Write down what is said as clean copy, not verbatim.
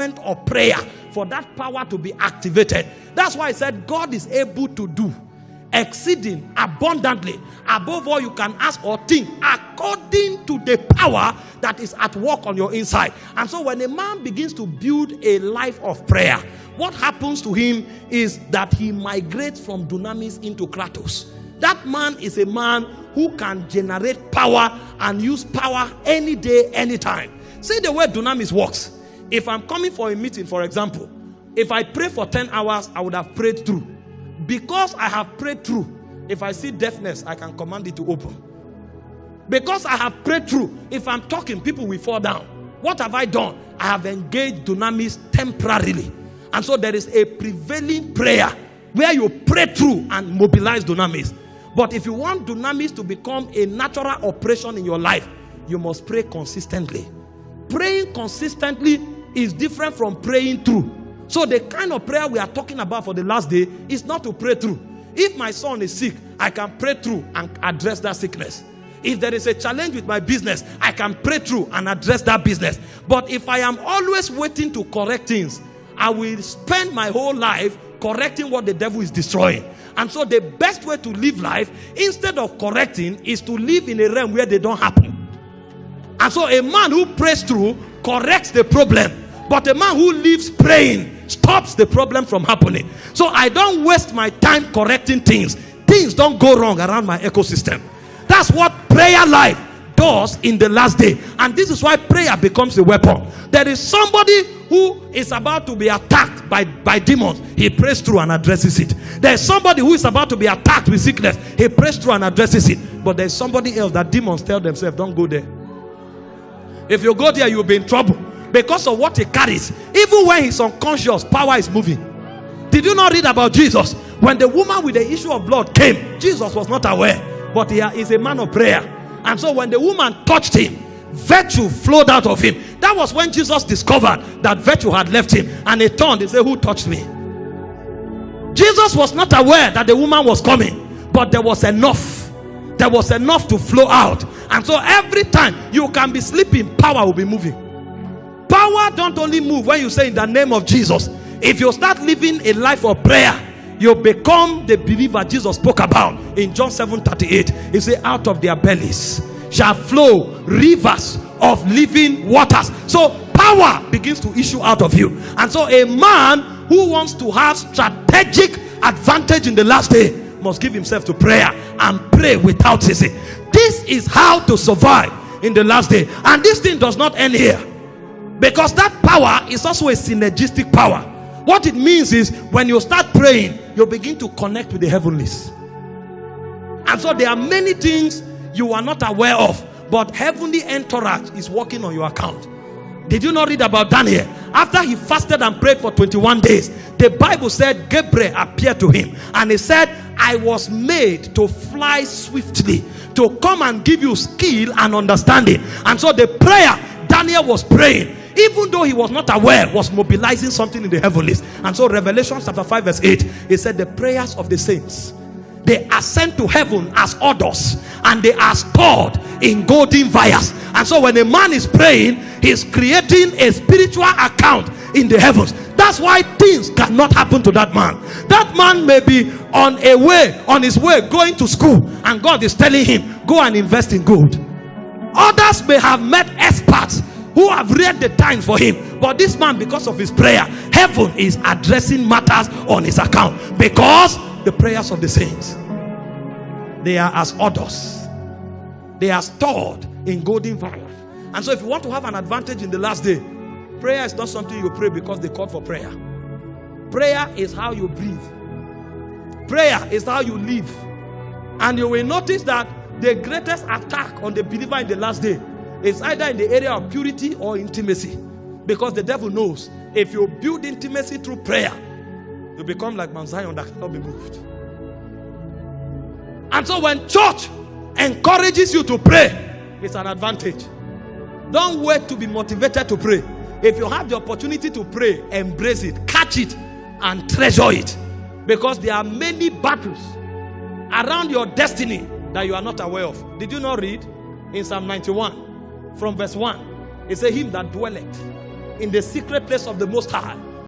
of prayer for that power to be activated. That's why I said God is able to do exceeding abundantly above all you can ask or think, according to the power that is at work on your inside. And so when a man begins to build a life of prayer, what happens to him is that he migrates from dunamis into kratos. That man is a man who can generate power and use power any day, anytime. See the way dunamis works. If I'm coming for a meeting, for example, if I pray for 10 hours, I would have prayed through. Because I have prayed through, if I see deafness, I can command it to open. Because I have prayed through, if I'm talking, people will fall down. What have I done? I have engaged dunamis temporarily. And so there is a prevailing prayer where you pray through and mobilize dunamis. But if you want dunamis to become a natural operation in your life, you must pray consistently. Praying consistently is different from praying through. So the kind of prayer we are talking about for the last day is not to pray through. If my son is sick, I can pray through and address that sickness. If there is a challenge with my business, I can pray through and address that business. But if I am always waiting to correct things, I will spend my whole life correcting what the devil is destroying. And so the best way to live life, instead of correcting, is to live in a realm where they don't happen. And so a man who prays through corrects the problem. But a man who lives praying stops the problem from happening. So I don't waste my time correcting things. Things don't go wrong around my ecosystem. That's what prayer life does in the last day. And this is why prayer becomes a weapon. There is somebody who is about to be attacked by demons. He prays through and addresses it. There is somebody who is about to be attacked with sickness. He prays through and addresses it. But there is somebody else that demons tell themselves, don't go there. If you go there, you'll be in trouble. Because of what he carries. Even when he's unconscious, power is moving. Did you not read about Jesus? When the woman with the issue of blood came, Jesus was not aware. But he is a man of prayer. And so when the woman touched him, virtue flowed out of him. That was when Jesus discovered that virtue had left him. And he turned and said, who touched me? Jesus was not aware that the woman was coming. But there was enough. There was enough to flow out. And so every time you can be sleeping, power will be moving. Power don't only move when you say in the name of Jesus. If you start living a life of prayer, you become the believer Jesus spoke about in John 7:38. He said, out of their bellies shall flow rivers of living waters. So power begins to issue out of you. And so a man who wants to have strategic advantage in the last day must give himself to prayer and pray without ceasing. This is how to survive in the last day. And this thing does not end here. Because that power is also a synergistic power. What it means is when you start praying, you begin to connect with the heavenlies. And so there are many things you are not aware of, but heavenly entourage is working on your account. Did you not read about Daniel? After he fasted and prayed for 21 days, the Bible said Gabriel appeared to him and he said, I was made to fly swiftly, to come and give you skill and understanding. And so the prayer Daniel was praying, even though he was not aware, was mobilizing something in the heavenlies. And so Revelation chapter 5 verse 8, it said the prayers of the saints, they ascend to heaven as odors, and they are stored in golden vials. And so when a man is praying, he's creating a spiritual account in the heavens. That's why things cannot happen to that man. That man may be on his way going to school, and God is telling him, go and invest in gold. Others may have met experts who have read the times for him, but this man, because of his prayer, heaven is addressing matters on his account. Because the prayers of the saints, they are as odors, they are stored in golden vials. And so if you want to have an advantage in the last day, prayer is not something you pray because they called for prayer. Prayer is how you breathe. Prayer is how you live. And you will notice that the greatest attack on the believer in the last day is either in the area of purity or intimacy. Because the devil knows if you build intimacy through prayer, you become like Mount Zion that cannot be moved. And so when church encourages you to pray, it's an advantage. Don't wait to be motivated to pray. If you have the opportunity to pray, embrace it, catch it, and treasure it. Because there are many battles around your destiny that you are not aware of. Did you not read in Psalm 91 from verse 1? It says, him that dwelleth in the secret place of the Most High